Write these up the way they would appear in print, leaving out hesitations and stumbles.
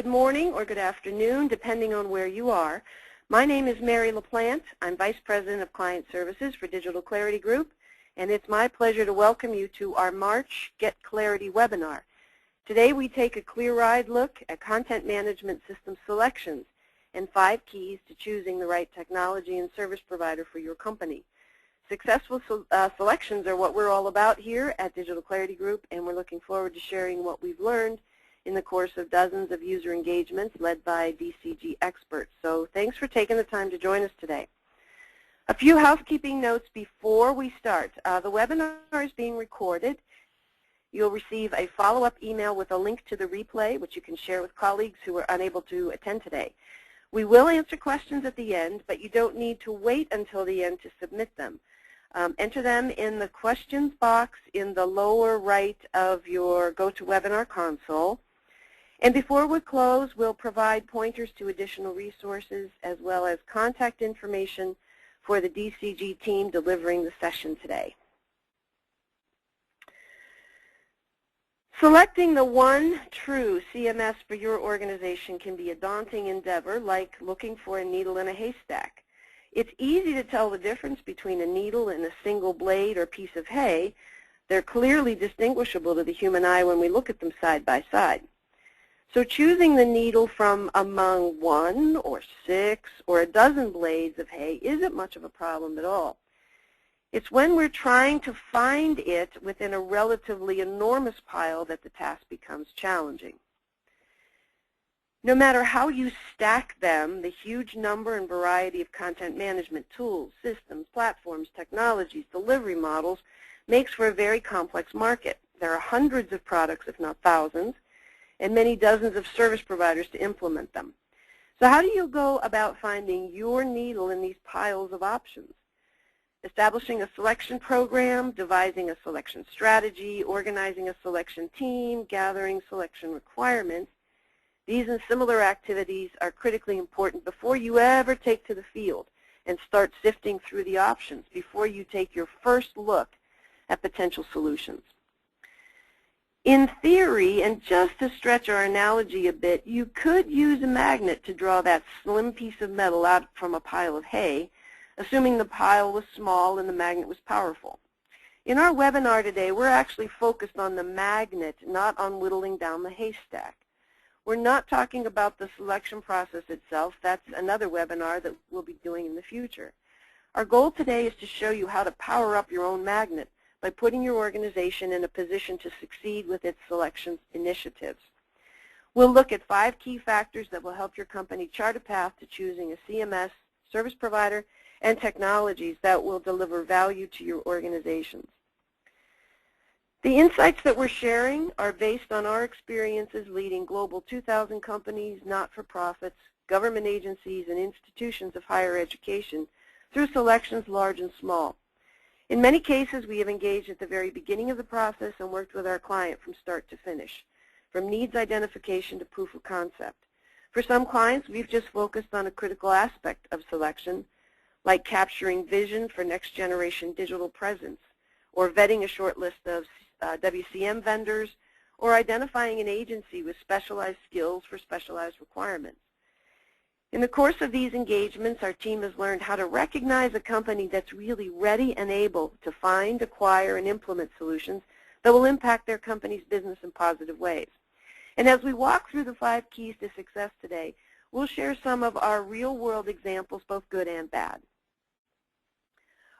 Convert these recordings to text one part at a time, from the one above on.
Good morning or good afternoon, depending on where you are. My name is Mary LaPlante. I'm Vice President of Client Services for Digital Clarity Group, and it's my pleasure to welcome you to our March Get Clarity webinar. Today we take a clear-eyed look at content management system selections and 5 keys to choosing the right technology and service provider for your company. Successful selections are what we're all about here at Digital Clarity Group, and we're looking forward to sharing what we've learned in the course of dozens of user engagements led by DCG experts. So thanks for taking the time to join us today. A few housekeeping notes before we start. The webinar is being recorded. You'll receive a follow-up email with a link to the replay, which you can share with colleagues who are unable to attend today. We will answer questions at the end, but you don't need to wait until the end to submit them. Enter them in the questions box in the lower right of your GoToWebinar console. And before we close, we'll provide pointers to additional resources as well as contact information for the DCG team delivering the session today. Selecting the one true CMS for your organization can be a daunting endeavor, like looking for a needle in a haystack. It's easy to tell the difference between a needle and a single blade or piece of hay. They're clearly distinguishable to the human eye when we look at them side by side. So choosing the needle from among 1 or 6 or a dozen blades of hay isn't much of a problem at all. It's when we're trying to find it within a relatively enormous pile that the task becomes challenging. No matter how you stack them, the huge number and variety of content management tools, systems, platforms, technologies, delivery models makes for a very complex market. There are hundreds of products, if not thousands, and many dozens of service providers to implement them. So how do you go about finding your needle in these piles of options? Establishing a selection program, devising a selection strategy, organizing a selection team, gathering selection requirements. These and similar activities are critically important before you ever take to the field and start sifting through the options, before you take your first look at potential solutions. In theory, and just to stretch our analogy a bit, you could use a magnet to draw that slim piece of metal out from a pile of hay, assuming the pile was small and the magnet was powerful. In our webinar today, we're actually focused on the magnet, not on whittling down the haystack. We're not talking about the selection process itself. That's another webinar that we'll be doing in the future. Our goal today is to show you how to power up your own magnet by putting your organization in a position to succeed with its selection initiatives. We'll look at 5 key factors that will help your company chart a path to choosing a CMS, service provider, and technologies that will deliver value to your organizations. The insights that we're sharing are based on our experiences leading global 2,000 companies, not-for-profits, government agencies, and institutions of higher education through selections large and small. In many cases, we have engaged at the very beginning of the process and worked with our client from start to finish, from needs identification to proof of concept. For some clients, we've just focused on a critical aspect of selection, like capturing vision for next-generation digital presence, or vetting a short list of WCM vendors, or identifying an agency with specialized skills for specialized requirements. In the course of these engagements, our team has learned how to recognize a company that's really ready and able to find, acquire, and implement solutions that will impact their company's business in positive ways. And as we walk through the 5 keys to success today, we'll share some of our real-world examples, both good and bad.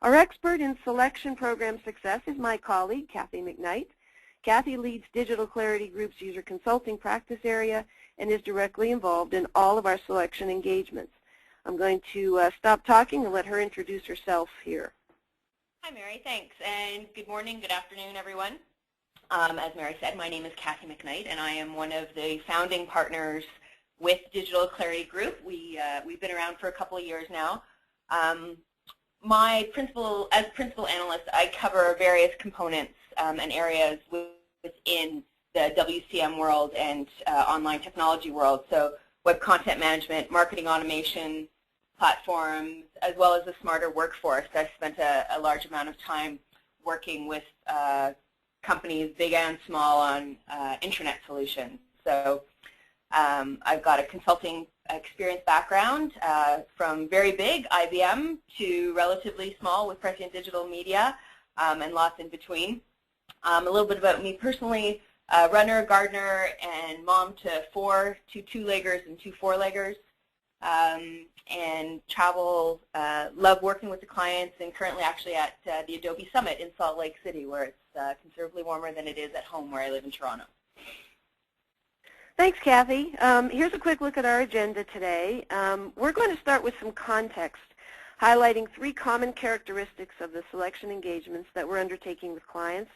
Our expert in selection program success is my colleague, Cathy McKnight. Cathy leads Digital Clarity Group's user consulting practice area and is directly involved in all of our selection engagements. I'm going to stop talking and let her introduce herself here. Hi, Mary. Thanks. And good morning, good afternoon, everyone. As Mary said, my name is Cathy McKnight, and I am one of the founding partners with Digital Clarity Group. We've been around for a couple of years now. As principal analyst, I cover various components and areas within the WCM world and online technology world, so web content management, marketing automation, platforms, as well as a smarter workforce. I've spent a large amount of time working with companies, big and small, on intranet solutions. So I've got a consulting experience background from very big, IBM, to relatively small with Prescient Digital Media, and lots in between. A little bit about me personally, runner, gardener, and mom to 4, 2 two-leggers and 2 four-leggers, and travel, love working with the clients, and currently actually at the Adobe Summit in Salt Lake City, where it's considerably warmer than it is at home where I live in Toronto. Thanks, Cathy. Here's a quick look at our agenda today. We're going to start with some context, highlighting 3 common characteristics of the selection engagements that we're undertaking with clients.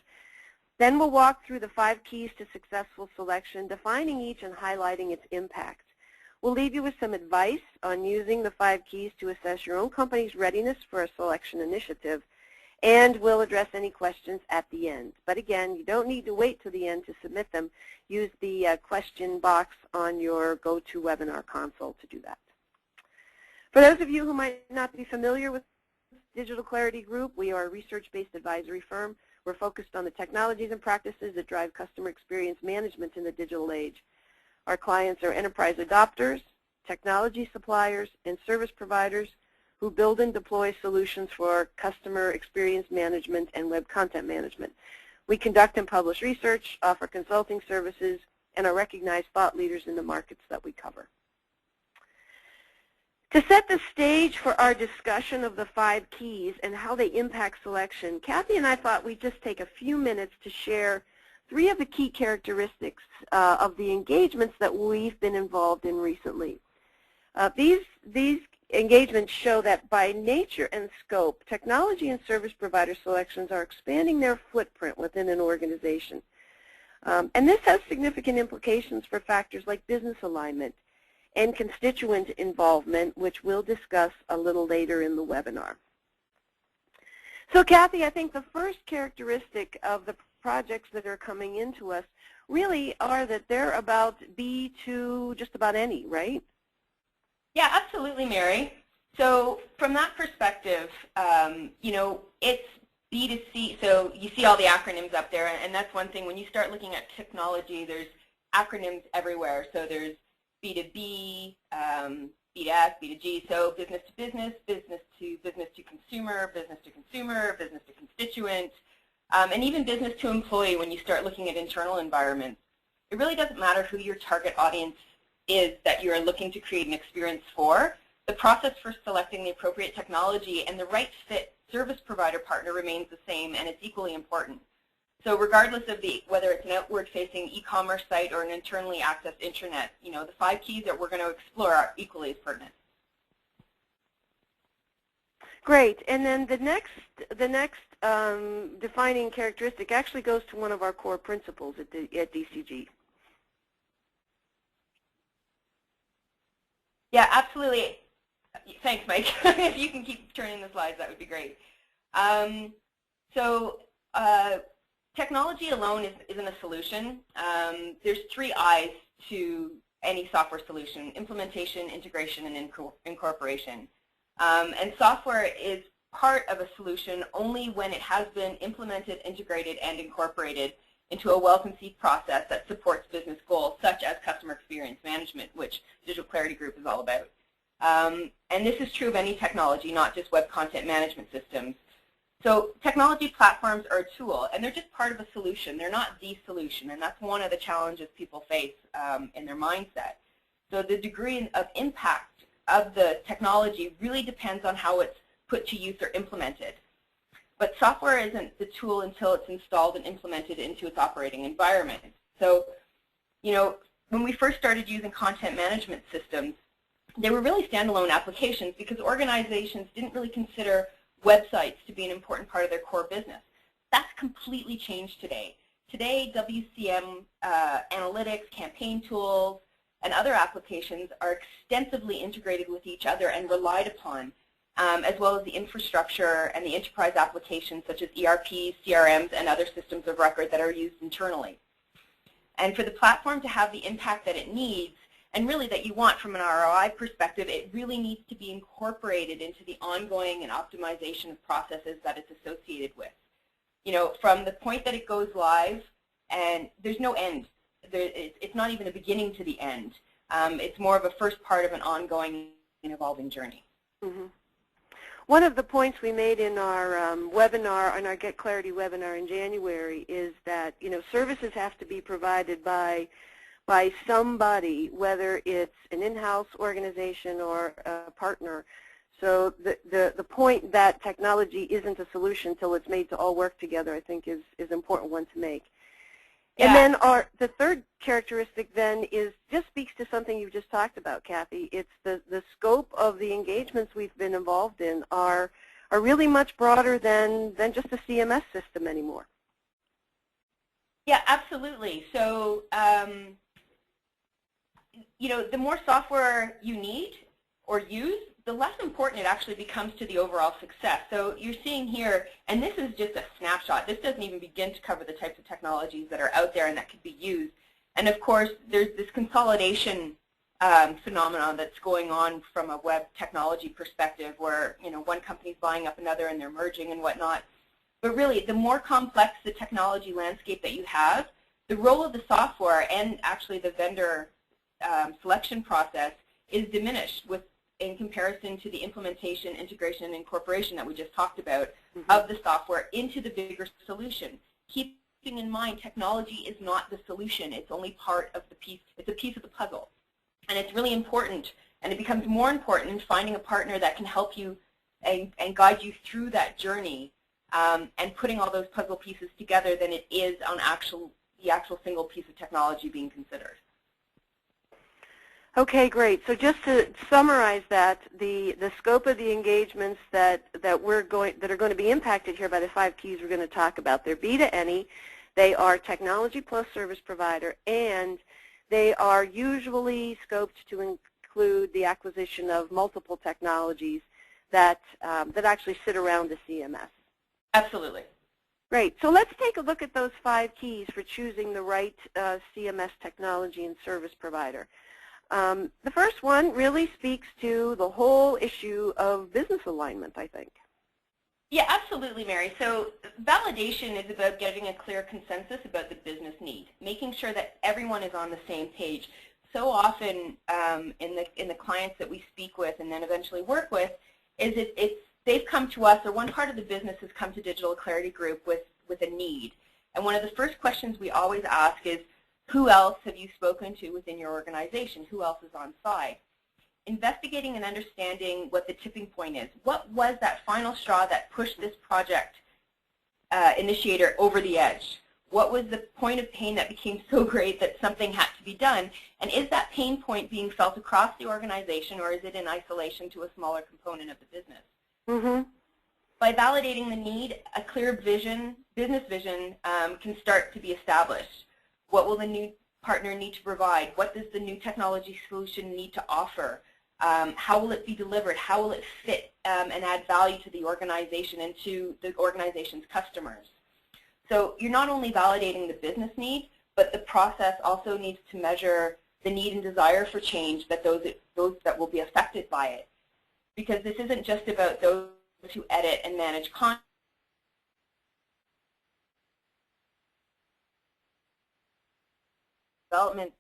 Then we'll walk through the 5 keys to successful selection, defining each and highlighting its impact. We'll leave you with some advice on using the 5 keys to assess your own company's readiness for a selection initiative, and we'll address any questions at the end. But again, you don't need to wait till the end to submit them. Use the question box on your GoToWebinar console to do that. For those of you who might not be familiar with Digital Clarity Group, we are a research-based advisory firm. We're focused on the technologies and practices that drive customer experience management in the digital age. Our clients are enterprise adopters, technology suppliers, and service providers who build and deploy solutions for customer experience management and web content management. We conduct and publish research, offer consulting services, and are recognized thought leaders in the markets that we cover. To set the stage for our discussion of the 5 keys and how they impact selection, Cathy and I thought we'd just take a few minutes to share 3 of the key characteristics of the engagements that we've been involved in recently. These engagements show that by nature and scope, technology and service provider selections are expanding their footprint within an organization. And this has significant implications for factors like business alignment and constituent involvement, which we'll discuss a little later in the webinar. So Cathy, I think the first characteristic of the projects that are coming into us really are that they're about B to just about any, right? Yeah, absolutely, Mary. So from that perspective, you know, it's B2C, so you see all the acronyms up there, and that's one thing. When you start looking at technology, there's acronyms everywhere. So there's B2B, B2S, B2G, so business to business, business to consumer, business to constituent, and even business to employee when you start looking at internal environments. It really doesn't matter who your target audience is that you are looking to create an experience for. The process for selecting the appropriate technology and the right fit service provider partner remains the same, and it's equally important. So regardless of whether it's an outward-facing e-commerce site or an internally accessed intranet, you know, the 5 keys that we're going to explore are equally as pertinent. Great. And then the next defining characteristic actually goes to one of our core principles at DCG. Yeah, absolutely. Thanks, Mike. If you can keep turning the slides, that would be great. Technology alone isn't a solution. There's 3 I's to any software solution: implementation, integration, and incorporation. And software is part of a solution only when it has been implemented, integrated, and incorporated into a well-conceived process that supports business goals, such as customer experience management, which Digital Clarity Group is all about. And this is true of any technology, not just web content management systems. So technology platforms are a tool, and they're just part of a solution. They're not the solution, and that's one of the challenges people face in their mindset. So the degree of impact of the technology really depends on how it's put to use or implemented. But software isn't the tool until it's installed and implemented into its operating environment. So, you know, when we first started using content management systems, they were really standalone applications because organizations didn't really consider websites to be an important part of their core business. That's completely changed today. Today, WCM analytics, campaign tools, and other applications are extensively integrated with each other and relied upon, as well as the infrastructure and the enterprise applications such as ERPs, CRMs, and other systems of record that are used internally. And for the platform to have the impact that it needs, and really that you want from an ROI perspective, it really needs to be incorporated into the ongoing and optimization of processes that it's associated with. You know, from the point that it goes live, and there's no end. It's not even a beginning to the end. It's more of a first part of an ongoing and evolving journey. Mm-hmm. One of the points we made in our webinar, in our Get Clarity webinar in January, is that services have to be provided by somebody, whether it's an in-house organization or a partner. So the point that technology isn't a solution until it's made to all work together, I think, is an important one to make. Yeah. And then the third characteristic then just speaks to something you just talked about, Cathy. It's the scope of the engagements we've been involved in are really much broader than just a CMS system anymore. Yeah, absolutely. So, the more software you need or use, the less important it actually becomes to the overall success. So you're seeing here, and this is just a snapshot. This doesn't even begin to cover the types of technologies that are out there and that could be used. And of course, there's this consolidation phenomenon that's going on from a web technology perspective where, one company's buying up another and they're merging and whatnot. But really, the more complex the technology landscape that you have, the role of the software and actually the vendor selection process is diminished in comparison to the implementation, integration, and incorporation that we just talked about of the software into the bigger solution. Keeping in mind, technology is not the solution. It's only part of the piece. It's a piece of the puzzle. And it's really important, and it becomes more important in finding a partner that can help you and guide you through that journey and putting all those puzzle pieces together than it is on the actual single piece of technology being considered. Okay, great. So just to summarize that, the scope of the engagements that are going to be impacted here by the 5 keys we're going to talk about, they're B to any, they are technology plus service provider, and they are usually scoped to include the acquisition of multiple technologies that actually sit around the CMS. Absolutely. Great. So let's take a look at those 5 keys for choosing the right CMS technology and service provider. The first one really speaks to the whole issue of business alignment, I think. Yeah, absolutely, Mary. So validation is about getting a clear consensus about the business need, making sure that everyone is on the same page. So often in the clients that we speak with and then eventually work with, they've come to us, or one part of the business has come to Digital Clarity Group with a need. And one of the first questions we always ask is, who else have you spoken to within your organization? Who else is on side? Investigating and understanding what the tipping point is. What was that final straw that pushed this project initiator over the edge? What was the point of pain that became so great that something had to be done? And is that pain point being felt across the organization, or is it in isolation to a smaller component of the business? Mm-hmm. By validating the need, a clear vision, business vision, can start to be established. What will the new partner need to provide? What does the new technology solution need to offer? How will it be delivered? How will it fit and add value to the organization and to the organization's customers? So you're not only validating the business need, but the process also needs to measure the need and desire for change that those that will be affected by it. Because this isn't just about those who edit and manage content. Development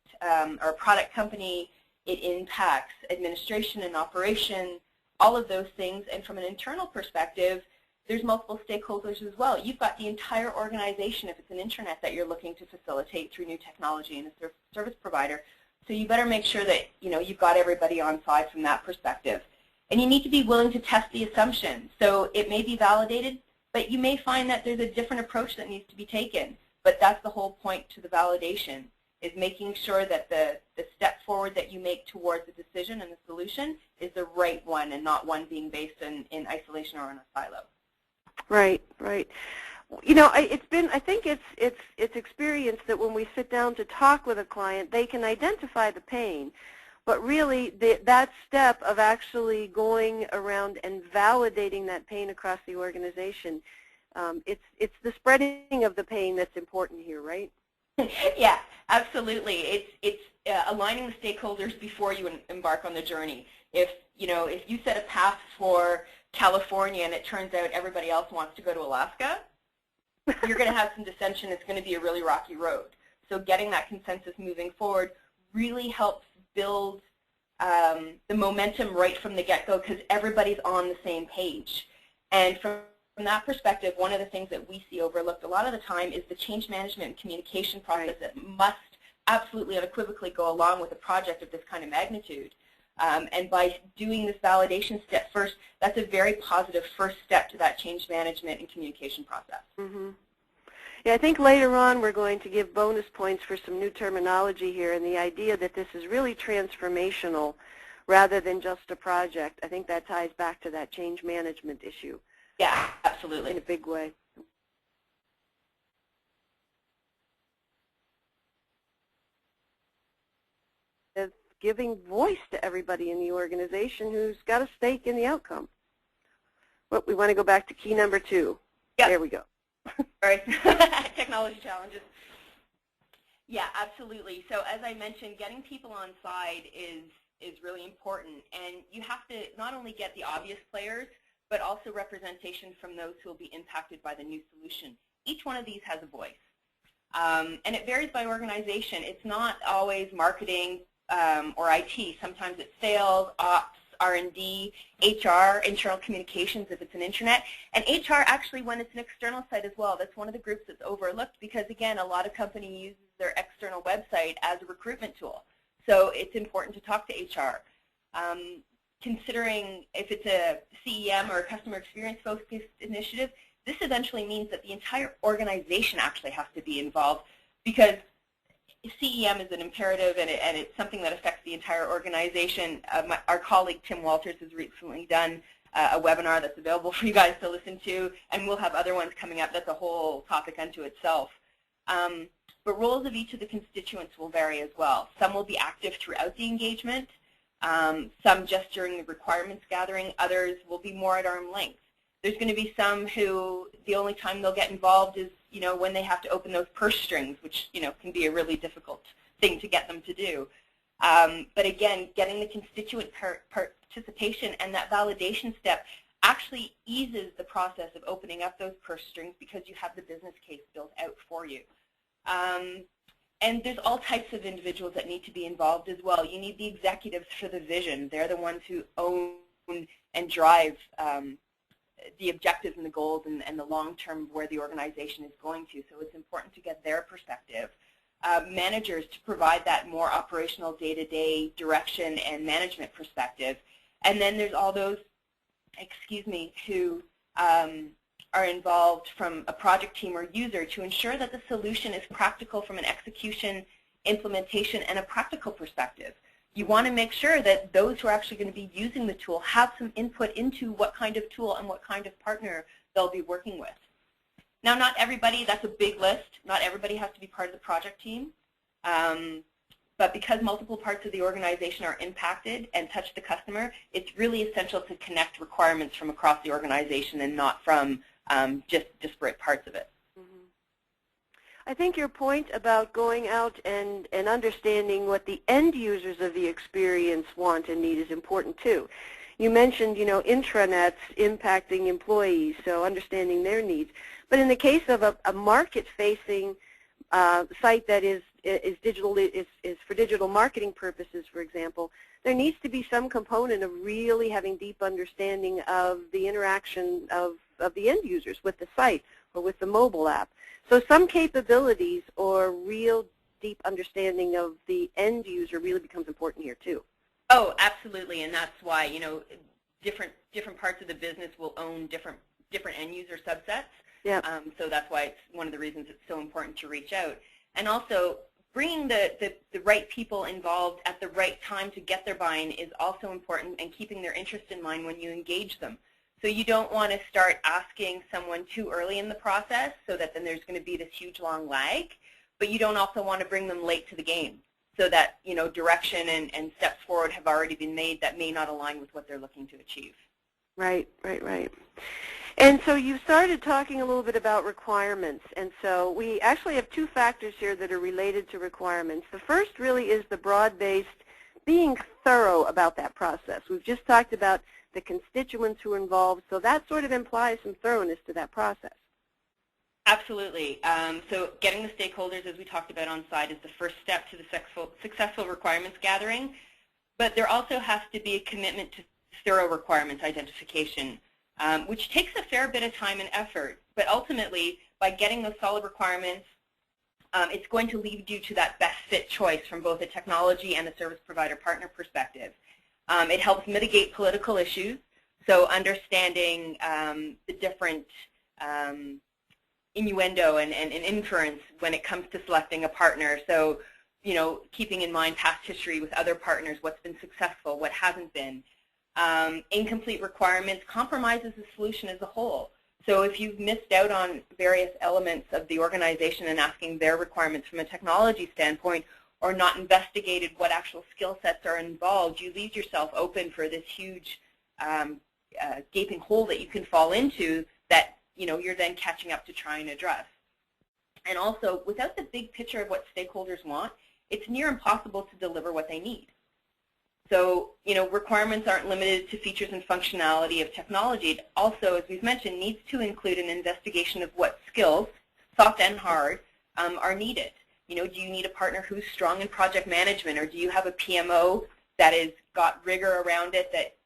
or product company, it impacts administration and operation, all of those things. And from an internal perspective, there's multiple stakeholders as well. You've got the entire organization if it's an intranet that you're looking to facilitate through new technology and a service provider. So you better make sure that you've got everybody on side from that perspective. And you need to be willing to test the assumptions. So it may be validated, but you may find that there's a different approach that needs to be taken. But that's the whole point to the validation, is making sure that the step forward that you make towards the decision and the solution is the right one and not one being based in isolation or in a silo. Right, right. I think it's experience that when we sit down to talk with a client, they can identify the pain, but really that step of actually going around and validating that pain across the organization, it's the spreading of the pain that's important here, right? Yeah, absolutely. It's aligning the stakeholders before you embark on the journey. If you set a path for California and it turns out everybody else wants to go to Alaska, you're going to have some dissension. It's going to be a really rocky road. So getting that consensus moving forward, really helps build the momentum right from the get-go because everybody's on the same page. And from that perspective, one of the things that we see overlooked a lot of the time is the change management and communication process that must absolutely unequivocally go along with a project of this kind of magnitude. And by doing this validation step first, that's a very positive first step to that change management and communication process. Mm-hmm. Yeah, I think later on we're going to give bonus points for some new terminology here, and the idea that this is really transformational rather than just a project. I think that ties back to that change management issue. Yeah, absolutely. In a big way. Giving voice to everybody in the organization who's got a stake in the outcome. Well, we want to go back to key number 2. Yep. There we go. Sorry. Technology challenges. Yeah, absolutely. So as I mentioned, getting people on side is really important. And you have to not only get the obvious players, but also representation from those who will be impacted by the new solution. Each one of these has a voice. And it varies by organization. It's not always marketing, or IT. Sometimes it's sales, ops, R&D, HR, internal communications if it's an intranet, and HR actually when it's an external site as well. That's one of the groups that's overlooked because, again, a lot of companies use their external website as a recruitment tool. So it's important to talk to HR. Considering if it's a CEM or a customer experience focused initiative, this eventually means that the entire organization actually has to be involved because CEM is an imperative, and it's something that affects the entire organization. Our colleague Tim Walters has recently done a webinar that's available for you guys to listen to, and we'll have other ones coming up. That's a whole topic unto itself. But roles of each of the constituents will vary as well. Some will be active throughout the engagement, some just during the requirements gathering, others will be more at arm's length. There's going to be some who the only time they'll get involved is when they have to open those purse strings, which can be a really difficult thing to get them to do. But again, getting the constituent participation and that validation step actually eases the process of opening up those purse strings because you have the business case built out for you. And there's all types of individuals that need to be involved as well. You need the executives for the vision. They're the ones who own and drive the objectives and the goals and the long term of where the organization is going to. So it's important to get their perspective. Managers to provide that more operational day-to-day direction and management perspective. And then there's all those, who are involved from a project team or user to ensure that the solution is practical from an execution, implementation, and a practical perspective. You want to make sure that those who are actually going to be using the tool have some input into what kind of tool and what kind of partner they'll be working with. Now, not everybody, that's a big list. Not everybody has to be part of the project team. But because multiple parts of the organization are impacted and touch the customer, it's really essential to connect requirements from across the organization and not from just disparate parts of it. I think your point about going out and understanding what the end users of the experience want and need is important too. You mentioned, intranets impacting employees, so understanding their needs. But in the case of a market-facing site that is for digital marketing purposes, for example, there needs to be some component of really having deep understanding of the interaction of the end users with the site or with the mobile app. So some capabilities or real deep understanding of the end user really becomes important here too. Oh, absolutely, and that's why different parts of the business will own different end user subsets. Yeah. So that's why it's one of the reasons it's so important to reach out, and also bringing the right people involved at the right time to get their buy-in is also important, and keeping their interest in mind when you engage them. So you don't want to start asking someone too early in the process so that then there's going to be this huge long lag, but you don't also want to bring them late to the game so that direction and steps forward have already been made that may not align with what they're looking to achieve. Right. And so you started talking a little bit about requirements, and so we actually have two factors here that are related to requirements. The first really is the broad-based being thorough about that process. We've just talked about the constituents who are involved, so that sort of implies some thoroughness to that process. Absolutely. So getting the stakeholders, as we talked about on site, is the first step to the successful requirements gathering. But there also has to be a commitment to thorough requirements identification, which takes a fair bit of time and effort. But ultimately, by getting those solid requirements, it's going to lead you to that best fit choice from both a technology and a service provider partner perspective. It helps mitigate political issues, so understanding the different innuendo and inference when it comes to selecting a partner. So, keeping in mind past history with other partners, what's been successful, what hasn't been. Incomplete requirements compromises the solution as a whole. So if you've missed out on various elements of the organization and asking their requirements from a technology standpoint, or not investigated what actual skill sets are involved, you leave yourself open for this huge gaping hole that you can fall into that you're then catching up to try and address. And also, without the big picture of what stakeholders want, it's near impossible to deliver what they need. So, requirements aren't limited to features and functionality of technology. It also, as we've mentioned, needs to include an investigation of what skills, soft and hard, are needed. Do you need a partner who's strong in project management, or do you have a PMO that has got rigor around it that,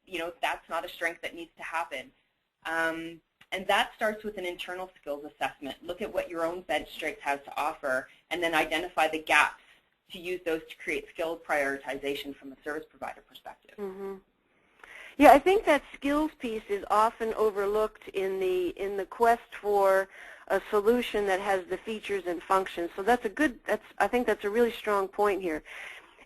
that's not a strength that needs to happen? And that starts with an internal skills assessment. Look at what your own bench strength has to offer, and then identify the gaps to use those to create skill prioritization from a service provider perspective. Mm-hmm. Yeah, I think that skills piece is often overlooked in the quest for a solution that has the features and functions. So I think that's a really strong point here.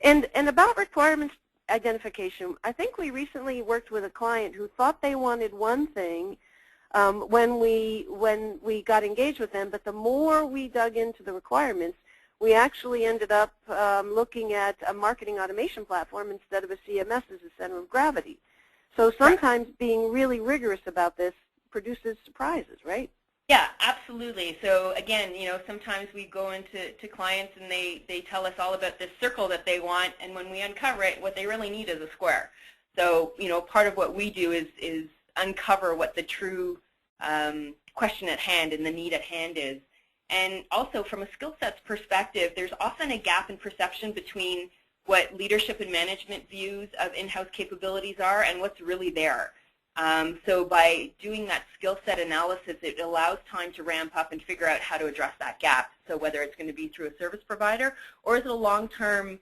And about requirements identification, I think we recently worked with a client who thought they wanted one thing when we got engaged with them, but the more we dug into the requirements, we actually ended up looking at a marketing automation platform instead of a CMS as a center of gravity. So sometimes being really rigorous about this produces surprises, right? Yeah, absolutely. So again, sometimes we go into clients and they tell us all about this circle that they want, and when we uncover it, what they really need is a square. So, part of what we do is uncover what the true question at hand and the need at hand is. And also, from a skill sets perspective, there's often a gap in perception between what leadership and management views of in-house capabilities are and what's really there. So by doing that skill set analysis, it allows time to ramp up and figure out how to address that gap. So whether it's going to be through a service provider, or is it a long-term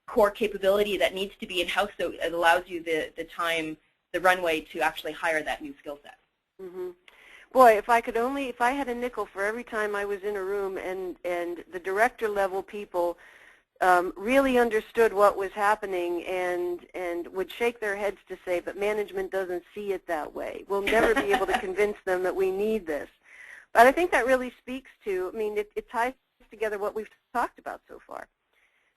core capability that needs to be in-house, so it allows you the time, the runway to actually hire that new skill set. Mm-hmm. Boy, if I had a nickel for every time I was in a room and the director level people really understood what was happening and would shake their heads to say, but management doesn't see it that way. We'll never be able to convince them that we need this. But I think that really speaks to, it ties together what we've talked about so far.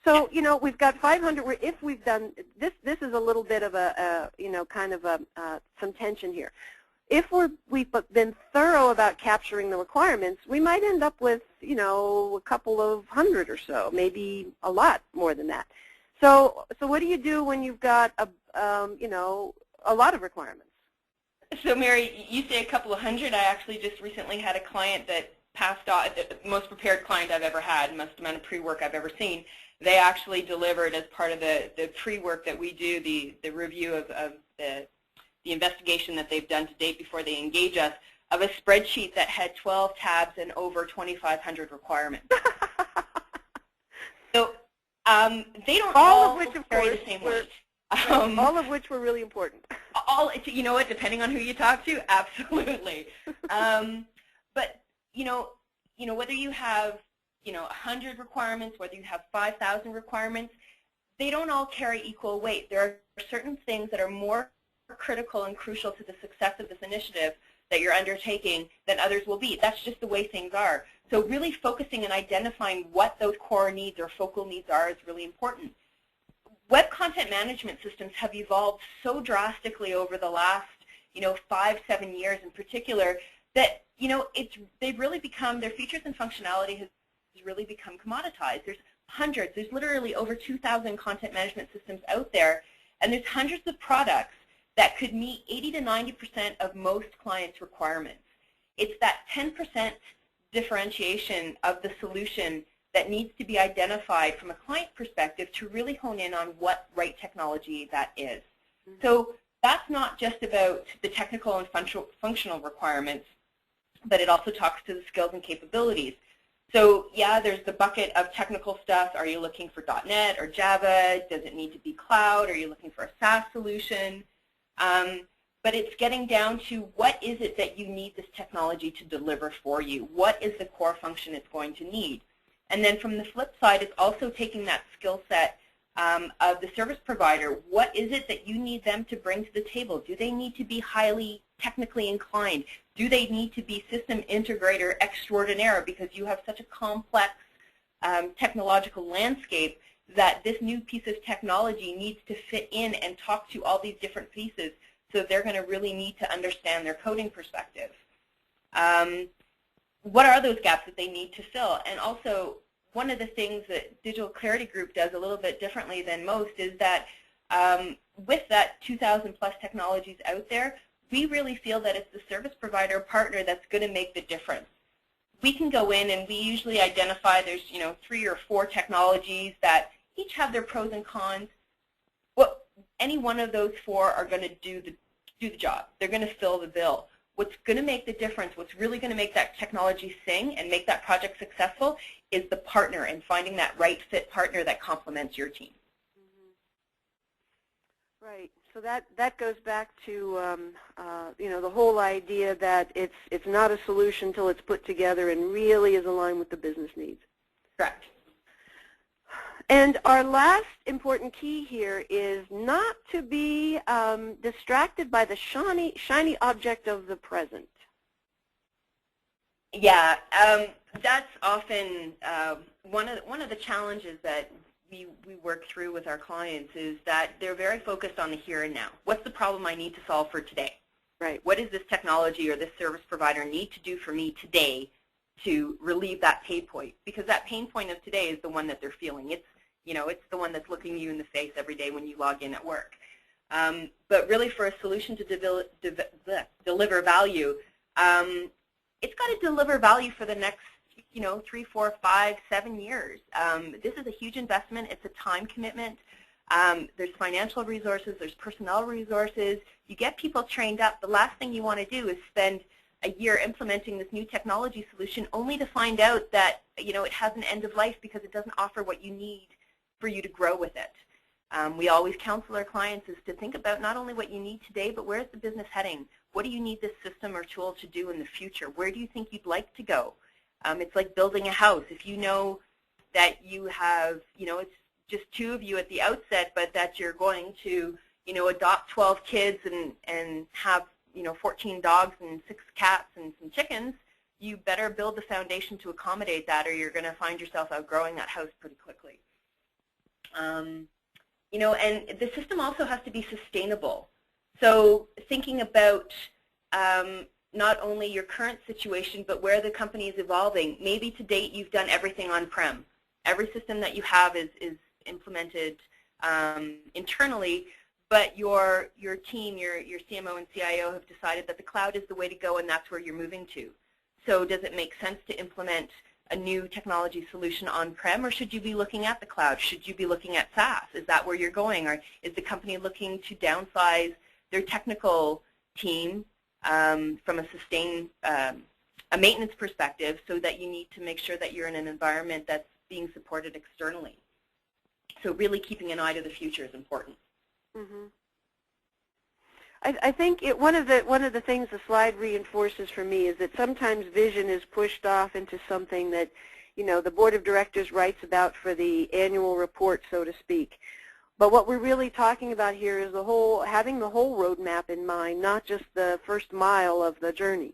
So, we've got 500, if we've done, this is a little bit of some tension here. If we've been thorough about capturing the requirements, we might end up with, a couple of hundred or so, maybe a lot more than that. So what do you do when you've got a lot of requirements? So Mary, you say a couple of hundred. I actually just recently had a client that passed off, the most prepared client I've ever had, most amount of pre-work I've ever seen. They actually delivered, as part of the pre-work that we do, the review of the investigation that they've done to date before they engage us, of a spreadsheet that had 12 tabs and over 2,500 requirements. So they don't all carry the same weight. All of which were really important. You know what, depending on who you talk to, absolutely. But, whether you have, 100 requirements, whether you have 5,000 requirements, they don't all carry equal weight. There are certain things that are more critical and crucial to the success of this initiative that you're undertaking than others will be. That's just the way things are. So really focusing and identifying what those core needs or focal needs are is really important. Web content management systems have evolved so drastically over the last, 5-7 years in particular, that, they've really become, their features and functionality has really become commoditized. There's hundreds, there's literally over 2,000 content management systems out there, and there's hundreds of products that could meet 80 to 90% of most clients' requirements. It's that 10% differentiation of the solution that needs to be identified from a client perspective to really hone in on what right technology that is. So that's not just about the technical and functional requirements, but it also talks to the skills and capabilities. So yeah, there's the bucket of technical stuff. Are you looking for .NET or Java? Does it need to be cloud? Are you looking for a SaaS solution? But it's getting down to what is it that you need this technology to deliver for you? What is the core function it's going to need? And then from the flip side, it's also taking that skill set of the service provider. What is it that you need them to bring to the table? Do they need to be highly technically inclined? Do they need to be system integrator extraordinaire because you have such a complex technological landscape that this new piece of technology needs to fit in and talk to all these different pieces, so they're going to really need to understand their coding perspective. What are those gaps that they need to fill? And also, one of the things that Digital Clarity Group does a little bit differently than most is that with that 2,000 plus technologies out there, we really feel that it's the service provider partner that's going to make the difference. We can go in and we usually identify there's 3 or 4 technologies that each have their pros and cons. Any one of those 4 are going to do the job. They're going to fill the bill. What's going to make the difference, what's really going to make that technology sing and make that project successful is the partner and finding that right fit partner that complements your team. Right. So that goes back to the whole idea that it's not a solution until it's put together and really is aligned with the business needs. Correct. And our last important key here is not to be distracted by the shiny object of the present. Yeah, that's often one of the challenges that we work through with our clients is that they're very focused on the here and now. What's the problem I need to solve for today? Right. What does this technology or this service provider need to do for me today to relieve that pain point? Because that pain point of today is the one that they're feeling. It's the one that's looking you in the face every day when you log in at work. But really, for a solution to deliver value, it's got to deliver value for the next 3, 4, 5, 7 years. This is a huge investment. It's a time commitment. There's financial resources. There's personnel resources. You get people trained up. The last thing you want to do is spend a year implementing this new technology solution only to find out that it has an end of life because it doesn't offer what you need for you to grow with it. We always counsel our clients is to think about not only what you need today, but where's the business heading? What do you need this system or tool to do in the future? Where do you think you'd like to go? It's like building a house. If you know that you have, it's just 2 of you at the outset, but that you're going to, adopt 12 kids and have, 14 dogs and 6 cats and some chickens, you better build the foundation to accommodate that, or you're going to find yourself outgrowing that house pretty quickly. And the system also has to be sustainable. So thinking about not only your current situation, but where the company is evolving. Maybe to date you've done everything on-prem. Every system that you have is implemented internally, but your team, your CMO and CIO have decided that the cloud is the way to go and that's where you're moving to. So does it make sense to implement a new technology solution on-prem, or should you be looking at the cloud? Should you be looking at SaaS? Is that where you're going? Or is the company looking to downsize their technical team from a maintenance perspective so that you need to make sure that you're in an environment that's being supported externally? So really keeping an eye to the future is important. Mm-hmm. I think one of the things the slide reinforces for me is that sometimes vision is pushed off into something that, the board of directors writes about for the annual report, so to speak. But what we're really talking about here is having the whole roadmap in mind, not just the first mile of the journey.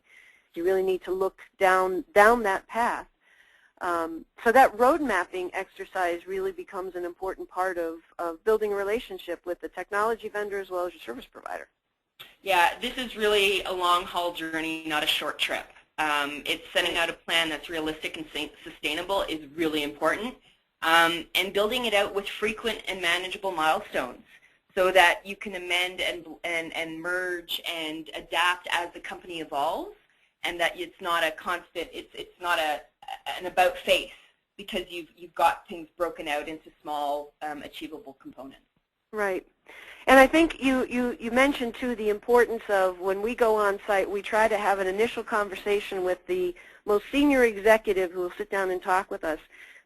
You really need to look down that path. So that road mapping exercise really becomes an important part of building a relationship with the technology vendor as well as your service provider. Yeah, this is really a long-haul journey, not a short trip. It's setting out a plan that's realistic and sustainable is really important, and building it out with frequent and manageable milestones so that you can amend and merge and adapt as the company evolves, and that it's not a constant, it's not an about face, because you've got things broken out into small achievable components. Right. And I think you mentioned, too, the importance of when we go on site, we try to have an initial conversation with the most senior executive who will sit down and talk with us,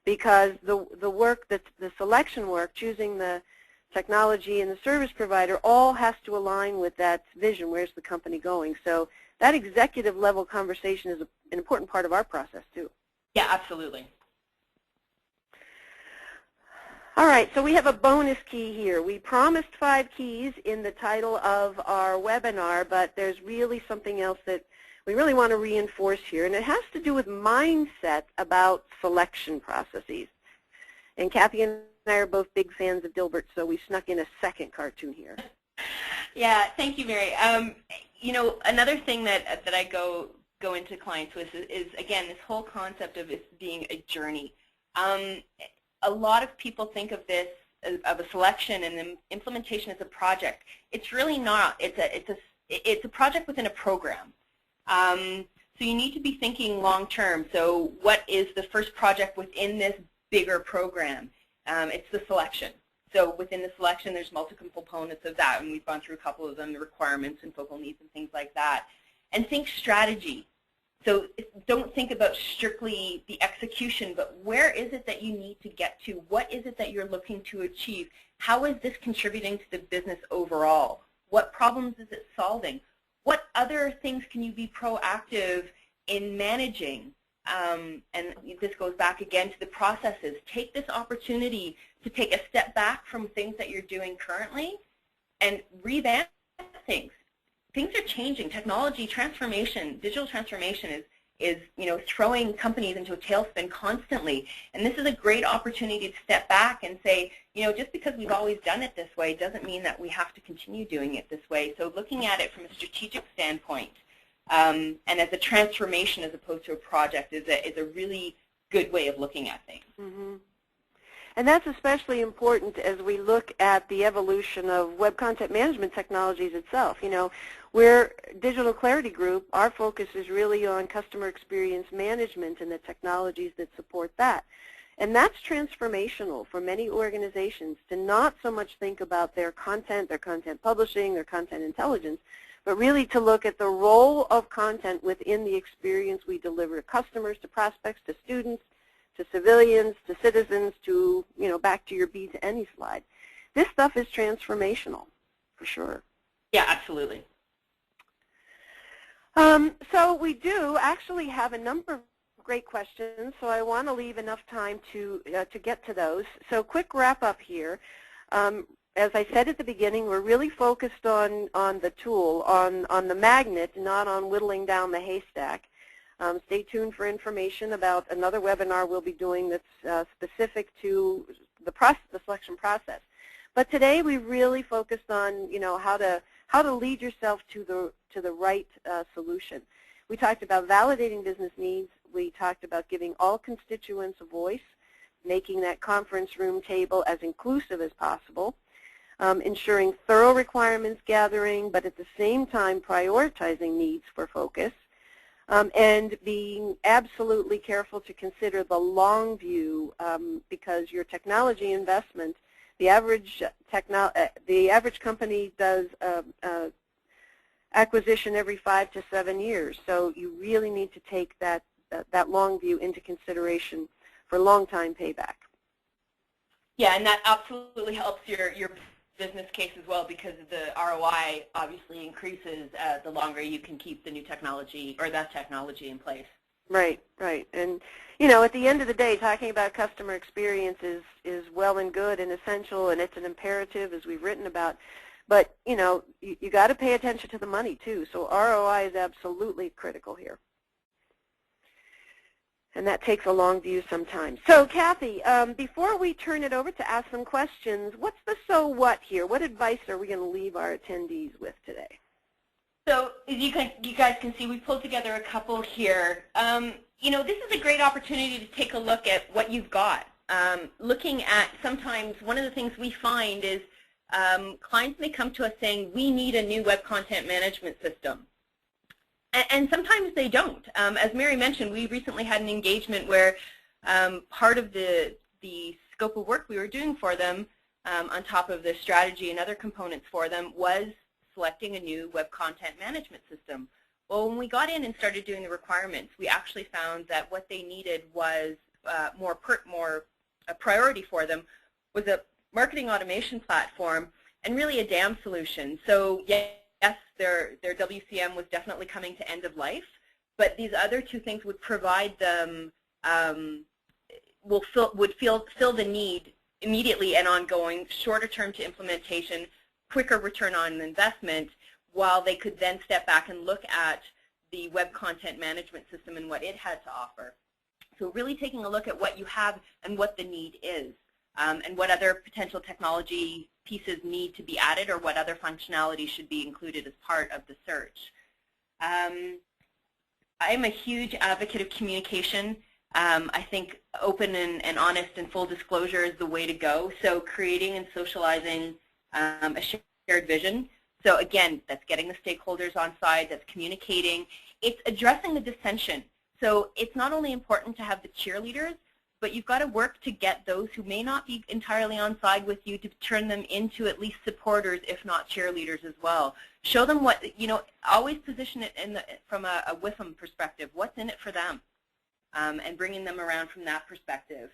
because the work, the selection work, choosing the technology and the service provider, all has to align with that vision. Where's the company going? So that executive level conversation is an important part of our process, too. Yeah, absolutely. All right, so we have a bonus key here. We promised 5 keys in the title of our webinar, but there's really something else that we really want to reinforce here, and it has to do with mindset about selection processes. And Cathy and I are both big fans of Dilbert, so we snuck in a second cartoon here. Yeah, thank you, Mary. You know, another thing that I go into clients with is again, this whole concept of it being a journey. A lot of people think of this of a selection and the implementation as a project. It's really not. It's a project within a program. So you need to be thinking long term. So what is the first project within this bigger program? It's the selection. So within the selection, there's multiple components of that, and we've gone through a couple of them, the requirements and focal needs and things like that. And think strategy. So don't think about strictly the execution, but where is it that you need to get to? What is it that you're looking to achieve? How is this contributing to the business overall? What problems is it solving? What other things can you be proactive in managing? And this goes back again to the processes. Take this opportunity to take a step back from things that you're doing currently and revamp things. Things are changing. Technology transformation, digital transformation is throwing companies into a tailspin constantly. And this is a great opportunity to step back and say, just because we've always done it this way doesn't mean that we have to continue doing it this way. So looking at it from a strategic standpoint and as a transformation as opposed to a project is a really good way of looking at things. Mm-hmm. And that's especially important as we look at the evolution of web content management technologies itself. We're Digital Clarity Group. Our focus is really on customer experience management and the technologies that support that. And that's transformational for many organizations to not so much think about their content publishing, their content intelligence, but really to look at the role of content within the experience we deliver to customers, to prospects, to students, to civilians, to citizens, to, back to your B to any slide. This stuff is transformational, for sure. Yeah, absolutely. So we do actually have a number of great questions, so I want to leave enough time to get to those. So quick wrap up here. As I said at the beginning, we're really focused on the tool, on the magnet, not on whittling down the haystack. Stay tuned for information about another webinar we'll be doing that's specific to the selection process. But today we really focused on how to lead yourself to the right solution. We talked about validating business needs. We talked about giving all constituents a voice, making that conference room table as inclusive as possible, ensuring thorough requirements gathering, but at the same time prioritizing needs for focus. And being absolutely careful to consider the long view because your technology investment, the average company does acquisition every 5 to 7 years. So you really need to take that long view into consideration for long-time payback. Yeah, and that absolutely helps your business case as well, because the ROI obviously increases the longer you can keep the new technology or that technology in place. Right, right. And, at the end of the day, talking about customer experience is well and good and essential, and it's an imperative, as we've written about. But, you got to pay attention to the money, too. So ROI is absolutely critical here. And that takes a long view sometimes. So, Cathy, before we turn it over to ask some questions, what's the so what here? What advice are we going to leave our attendees with today? So, as you guys can see, we pulled together a couple here. This is a great opportunity to take a look at what you've got. Looking at sometimes one of the things we find is clients may come to us saying, we need a new web content management system. And sometimes they don't. As Mary mentioned, we recently had an engagement where part of the scope of work we were doing for them, on top of the strategy and other components for them, was selecting a new web content management system. Well, when we got in and started doing the requirements, we actually found that what they needed was a priority for them was a marketing automation platform and really a DAM solution. So yes, their WCM was definitely coming to end of life, but these other two things would provide them, would fill the need immediately and ongoing, shorter term to implementation, quicker return on investment, while they could then step back and look at the web content management system and what it had to offer. So really taking a look at what you have and what the need is, and what other potential technology pieces need to be added or what other functionality should be included as part of the search. I'm a huge advocate of communication. I think open and honest and full disclosure is the way to go. So creating and socializing a shared vision. So again, that's getting the stakeholders on side, that's communicating. It's addressing the dissension. So it's not only important to have the cheerleaders, but you've got to work to get those who may not be entirely on side with you to turn them into at least supporters, if not cheerleaders as well. Show them what, always position it from a WIFM perspective. What's in it for them? And bringing them around from that perspective.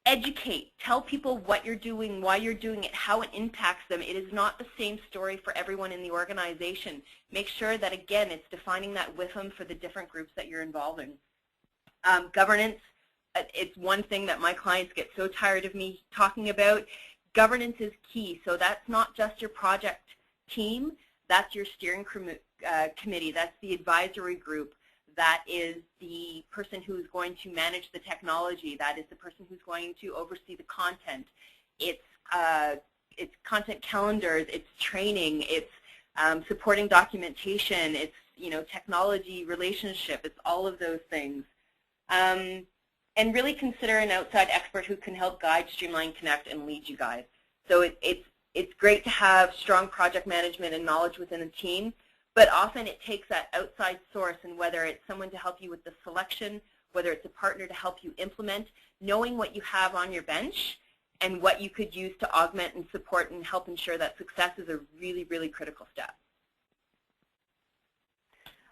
Educate. Tell people what you're doing, why you're doing it, how it impacts them. It is not the same story for everyone in the organization. Make sure that, again, it's defining that WIFM for the different groups that you're involving. Governance. It's one thing that my clients get so tired of me talking about. Governance is key. So that's not just your project team. That's your steering committee. That's the advisory group. That is the person who's going to manage the technology. That is the person who's going to oversee the content. It's content calendars. It's training. It's supporting documentation. It's technology relationship. It's all of those things. And really consider an outside expert who can help guide, streamline, connect, and lead you guys. So it's great to have strong project management and knowledge within a team. But often it takes that outside source, and whether it's someone to help you with the selection, whether it's a partner to help you implement, knowing what you have on your bench and what you could use to augment and support and help ensure that success is a really, really critical step.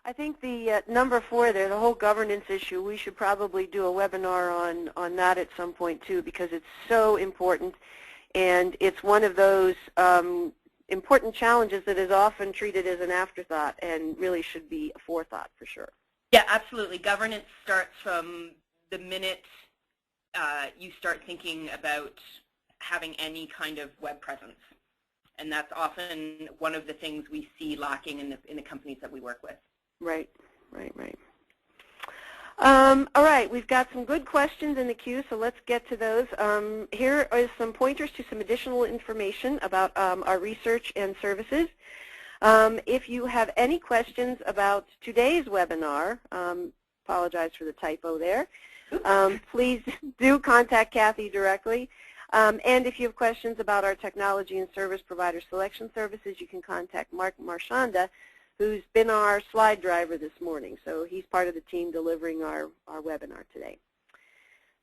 I think the number 4 there, the whole governance issue, we should probably do a webinar on that at some point too, because it's so important, and it's one of those important challenges that is often treated as an afterthought and really should be a forethought for sure. Yeah, absolutely. Governance starts from the minute you start thinking about having any kind of web presence, and that's often one of the things we see lacking in the companies that we work with. Right. All right, we've got some good questions in the queue, so let's get to those. Here are some pointers to some additional information about our research and services. If you have any questions about today's webinar, apologize for the typo there, please do contact Cathy directly. And if you have questions about our technology and service provider selection services, you can contact Mark Marchanda, who's been our slide driver this morning. So he's part of the team delivering our webinar today.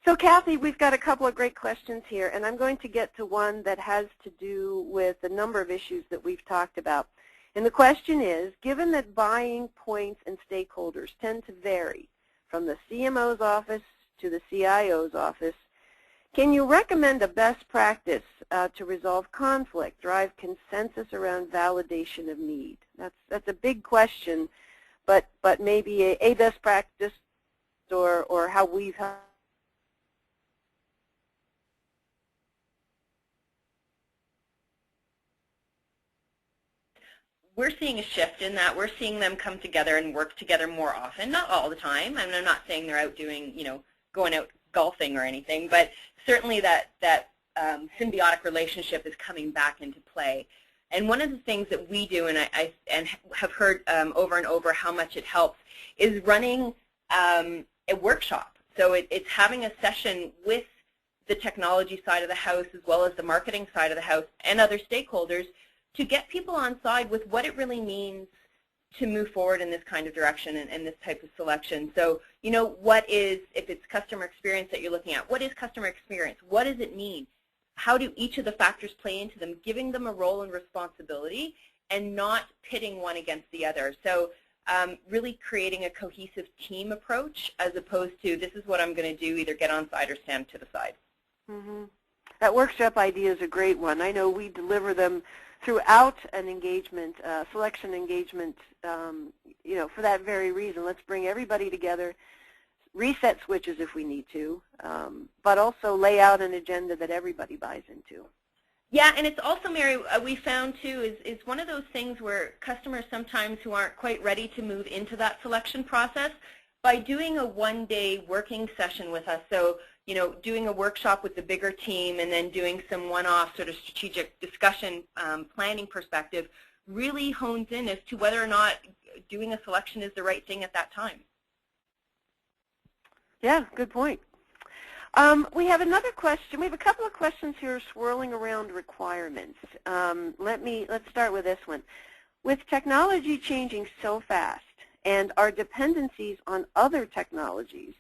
So Cathy, we've got a couple of great questions here, and I'm going to get to one that has to do with a number of issues that we've talked about. And the question is, given that buying points and stakeholders tend to vary from the CMO's office to the CIO's office, can you recommend a best practice to resolve conflict, drive consensus around validation of need? That's a big question, but maybe a best practice or how we've helped. We're seeing a shift in that. We're seeing them come together and work together more often, not all the time. I mean, I'm not saying they're out doing, going out golfing or anything, but certainly that symbiotic relationship is coming back into play. And one of the things that we do, and I have heard over and over how much it helps, is running a workshop. So it's having a session with the technology side of the house as well as the marketing side of the house and other stakeholders to get people on side with what it really means to move forward in this kind of direction and this type of selection. So, you know, what is, if it's customer experience that you're looking at, what is customer experience? What does it mean? How do each of the factors play into them, giving them a role and responsibility and not pitting one against the other. So really creating a cohesive team approach as opposed to this is what I'm going to do, either get on side or stand to the side. Mm-hmm. That workshop idea is a great one. I know we deliver them throughout an engagement, selection engagement, you know, for that very reason. Let's bring everybody together, reset switches if we need to, but also lay out an agenda that everybody buys into. Yeah, and it's also, Mary, we found too, is one of those things where customers sometimes who aren't quite ready to move into that selection process, by doing a one-day working session with us, so, you know, doing a workshop with the bigger team and then doing some one-off sort of strategic discussion planning perspective, really hones in as to whether or not doing a selection is the right thing at that time. Yeah, good point. We have another question. We have a couple of questions here swirling around requirements. Let's start with this one. With technology changing so fast and our dependencies on other technologies,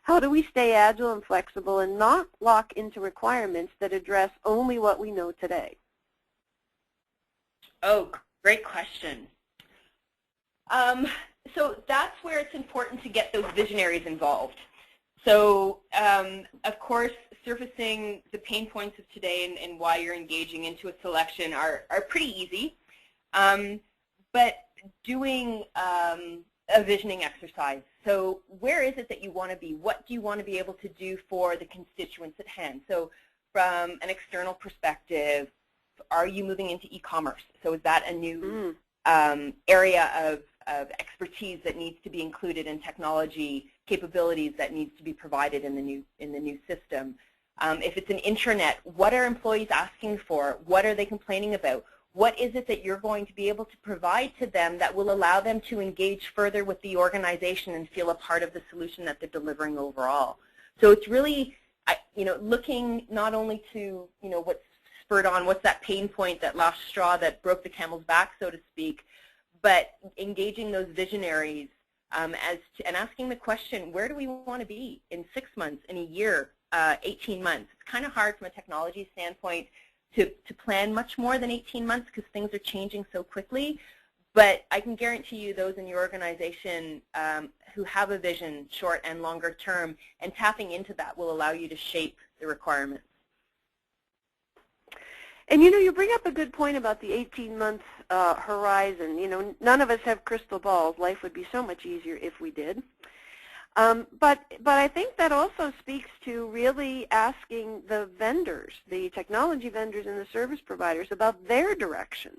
how do we stay agile and flexible and not lock into requirements that address only what we know today? Oh, great question. So that's where it's important to get those visionaries involved. So, of course, surfacing the pain points of today and why you're engaging into a selection are pretty easy, but doing a visioning exercise. So where is it that you want to be? What do you want to be able to do for the constituents at hand? So from an external perspective, are you moving into e-commerce? So is that a new area of expertise that needs to be included in technology capabilities that needs to be provided in the new system? If it's an intranet, what are employees asking for? What are they complaining about? What is it that you're going to be able to provide to them that will allow them to engage further with the organization and feel a part of the solution that they're delivering overall? So it's really, you know, looking not only to, you know, what's spurred on, what's that pain point, that last straw that broke the camel's back, so to speak, but engaging those visionaries and asking the question, where do we want to be in 6 months, in a year, 18 months? It's kind of hard from a technology standpoint to plan much more than 18 months because things are changing so quickly. But I can guarantee you those in your organization who have a vision, short and longer term, and tapping into that will allow you to shape the requirements. And you know, you bring up a good point about the 18-month horizon. You know, none of us have crystal balls. Life would be so much easier if we did. But I think that also speaks to really asking the vendors, the technology vendors and the service providers, about their direction.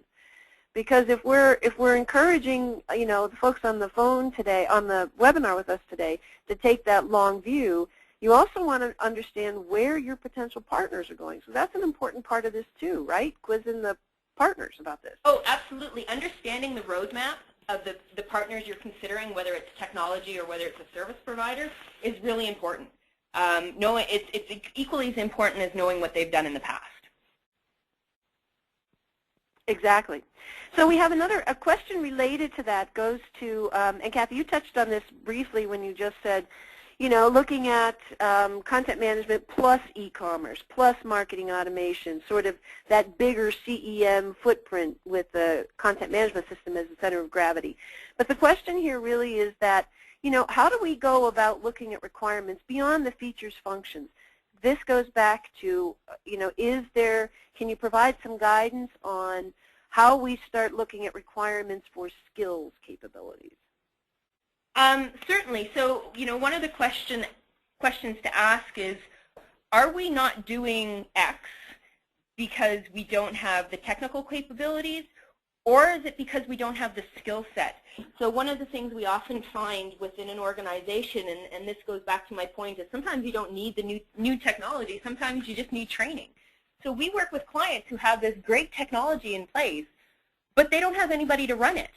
Because if we're encouraging, you know, the folks on the phone today, on the webinar with us today, to take that long view, you also want to understand where your potential partners are going. So that's an important part of this too, right? Quizzing the partners about this. Oh, absolutely. Understanding the roadmap of the partners you're considering, whether it's technology or whether it's a service provider, is really important. Knowing it's equally as important as knowing what they've done in the past. Exactly. So we have a question related to that goes to, and Cathy, you touched on this briefly when you just said, you know, looking at content management plus e-commerce, plus marketing automation, sort of that bigger CEM footprint with the content management system as the center of gravity. But the question here really is that, you know, how do we go about looking at requirements beyond the features functions? This goes back to, you know, can you provide some guidance on how we start looking at requirements for skills capabilities? Certainly. So, you know, one of the questions to ask is, are we not doing X because we don't have the technical capabilities, or is it because we don't have the skill set? So one of the things we often find within an organization, and this goes back to my point, is sometimes you don't need the new technology. Sometimes you just need training. So we work with clients who have this great technology in place, but they don't have anybody to run it.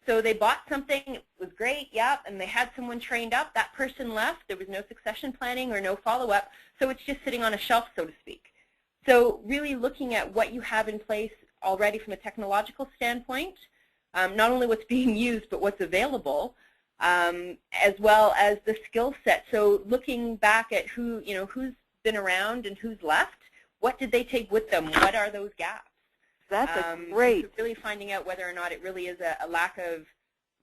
So they bought something, it was great, yep, and they had someone trained up. That person left. There was no succession planning or no follow-up, so it's just sitting on a shelf, so to speak. So really looking at what you have in place already from a technological standpoint, not only what's being used, but what's available, as well as the skill set. So looking back at who's been around and who's left, what did they take with them? What are those gaps? That's great. So really finding out whether or not it really is a lack of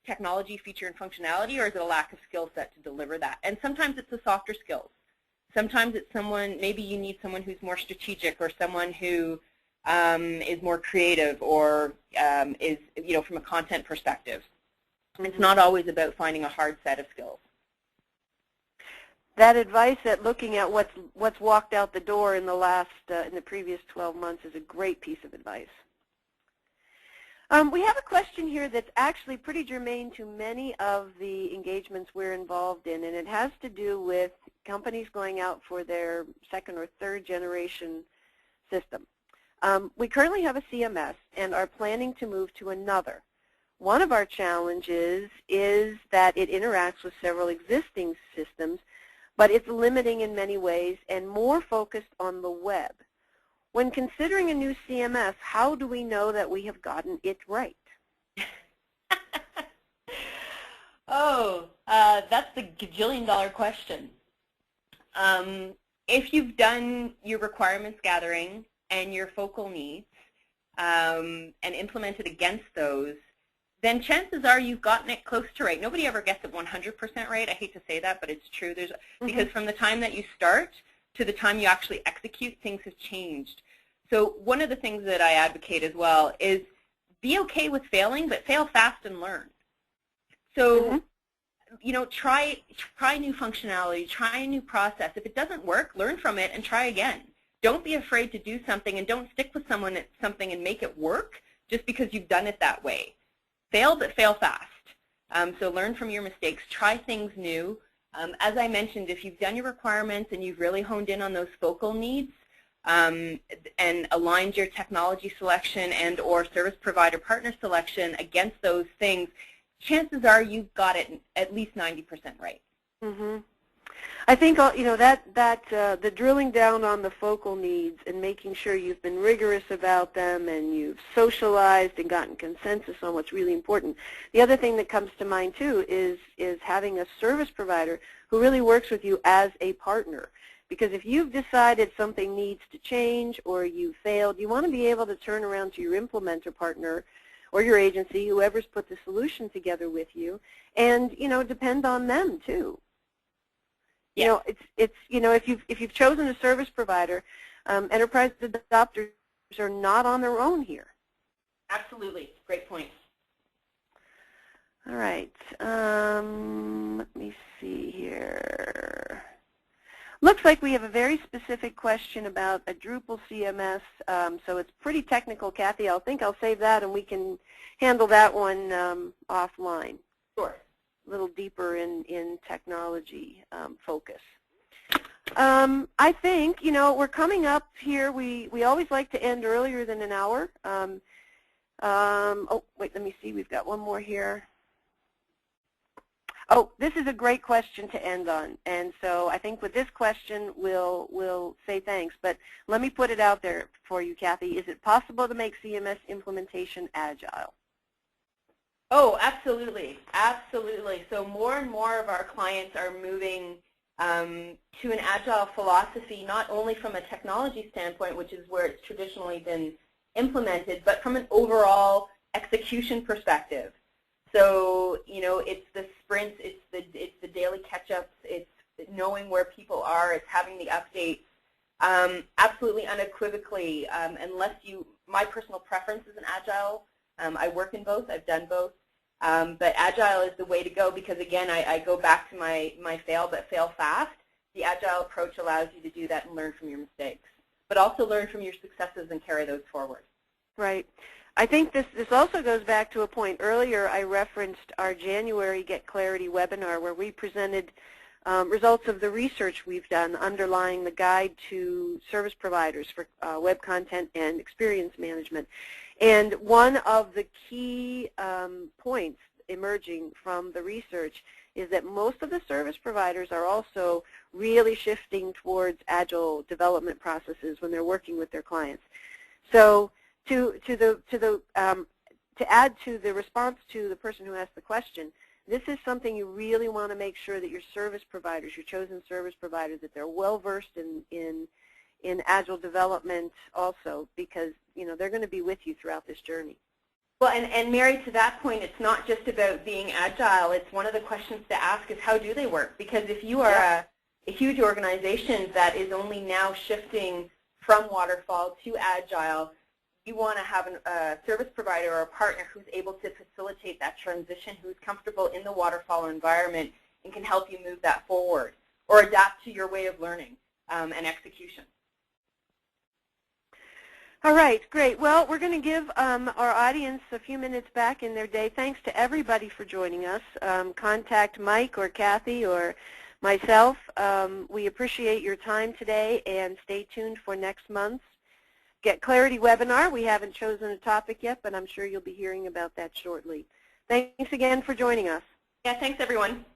technology, feature, and functionality, or is it a lack of skill set to deliver that? And sometimes it's the softer skills. Sometimes it's someone, maybe you need someone who's more strategic, or someone who is more creative, or is, from a content perspective. It's not always about finding a hard set of skills. That advice at looking at what's walked out the door in the previous 12 months is a great piece of advice. We have a question here that's actually pretty germane to many of the engagements we're involved in, and it has to do with companies going out for their second or third generation system. We currently have a CMS and are planning to move to another. One of our challenges is that it interacts with several existing systems, but it's limiting in many ways and more focused on the web. When considering a new CMS, how do we know that we have gotten it right? That's the gajillion-dollar question. If you've done your requirements gathering and your focal needs and implemented against those, then chances are you've gotten it close to right. Nobody ever gets it 100% right. I hate to say that, but it's true. Because from the time that you start to the time you actually execute, things have changed. So one of the things that I advocate as well is be okay with failing, but fail fast and learn. So, try new functionality, try a new process. If it doesn't work, learn from it and try again. Don't be afraid to do something, and don't stick with something and make it work just because you've done it that way. Fail, but fail fast. So learn from your mistakes. Try things new. As I mentioned, if you've done your requirements and you've really honed in on those focal needs and aligned your technology selection and or service provider partner selection against those things, chances are you've got it at least 90% right. I think the drilling down on the focal needs and making sure you've been rigorous about them and you've socialized and gotten consensus on what's really important. The other thing that comes to mind too is having a service provider who really works with you as a partner. Because if you've decided something needs to change or you failed, you want to be able to turn around to your implementer partner or your agency, whoever's put the solution together with you, and depend on them too. If you've chosen a service provider, enterprise adopters are not on their own here. Absolutely, great point. All right, let me see here. Looks like we have a very specific question about a Drupal CMS, so it's pretty technical, Cathy. I think I'll save that and we can handle that one offline. Sure. A little deeper in technology focus. I think, we're coming up here. We always like to end earlier than an hour. Oh, wait, let me see. We've got one more here. Oh, this is a great question to end on, and so I think with this question we'll say thanks, but let me put it out there for you, Cathy. Is it possible to make CMS implementation agile? Oh, absolutely, absolutely. So more and more of our clients are moving to an agile philosophy, not only from a technology standpoint, which is where it's traditionally been implemented, but from an overall execution perspective. So, it's the sprints, it's the daily catch-ups, it's knowing where people are, it's having the updates. Absolutely unequivocally, my personal preference is an agile. I work in both, I've done both. But agile is the way to go because, again, I go back to my fail but fail fast. The agile approach allows you to do that and learn from your mistakes, but also learn from your successes and carry those forward. Right. I think this also goes back to a point earlier. I referenced our January Get Clarity webinar where we presented results of the research we've done underlying the guide to service providers for web content and experience management. And one of the key points emerging from the research is that most of the service providers are also really shifting towards agile development processes when they're working with their clients. So to to add to the response to the person who asked the question, this is something you really want to make sure that your service providers, your chosen service providers, that they're well versed in Agile development also, because they're going to be with you throughout this journey. Well, and Mary, to that point, it's not just about being agile. It's one of the questions to ask is how do they work? Because if you are a huge organization that is only now shifting from waterfall to agile, you want to have a service provider or a partner who's able to facilitate that transition, who's comfortable in the waterfall environment and can help you move that forward or adapt to your way of learning and execution. All right, great. Well, we're going to give our audience a few minutes back in their day. Thanks to everybody for joining us. Contact Mike or Cathy or myself. We appreciate your time today, and stay tuned for next month's Get Clarity webinar. We haven't chosen a topic yet, but I'm sure you'll be hearing about that shortly. Thanks again for joining us. Yeah, thanks everyone.